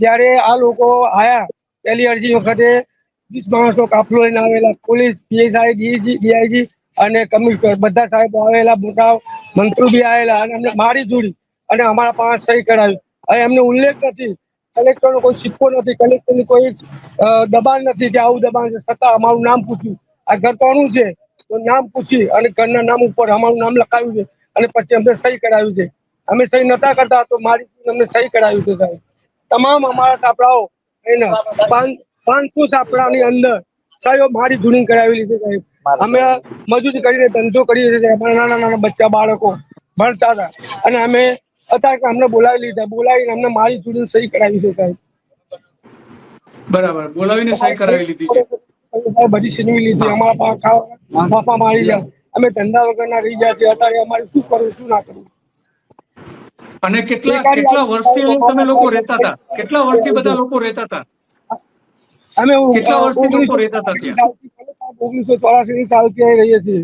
જ્યારે આ લોકો આયા પહેલી અરજી વખતે 20 માણસનો કાફલો લઈને આવેલા, પોલીસ, પીએસઆઈ, ડીઆઈજી અને કમિશનર બધા સાહેબો આવેલા, મોટા મંત્રી બી આવેલા અને અમને મારી જોડી અને અમારા પાસે સહી કરાવી. હવે એમને ઉલ્લેખ નથી, કલેક્ટરનો કોઈ સિક્કો નથી, કલેક્ટરની કોઈ દબાણ નથી કે આવું દબાણ છે, છતાં અમારું નામ પૂછ્યું, આ ઘર કોનું છે તો નામ પૂછી અને ઘરના નામ ઉપર અમારું નામ લખાવ્યું છે અને પછી અમને સહી કરાવ્યું છે. અમે સહી નતા કરતા તો મારી અમને સહી કરાવ્યું છે સાહેબ. તમામ અમારા સાપડાઓ 500 સાપડાની અંદર સાહેબ મારી જૂની કરાવેલી છે સાહેબ. અમે મજૂરી કરીને ધંધો કરીએ છીએ, અમારા નાના બચ્ચા બાળકો ભણતા હતા અને અમે હતા કે અમને બોલાવી લીધા, બોલાવીને અમને મારી જૂની સહી કરાવી છે સાહેબ. બરાબર, બોલાવીને સહી કરાવી લીધી છે. બધી છીનવી લીધી, અમારા ખાવા મારી જાય, અમે ધંધા વગરના રહી ગયા છે. અત્યારે અમારે શું કરવું શું ના કરવું. અને કેટલા વર્ષથી તમે લોકો રહેતા હતા? કેટલા વર્ષથી બધા લોકો રહેતા હતા? અમે કેટલા વર્ષથી લોકો રહેતા હતા ત્યાં? 1984 સાલથી રહીએ છીએ.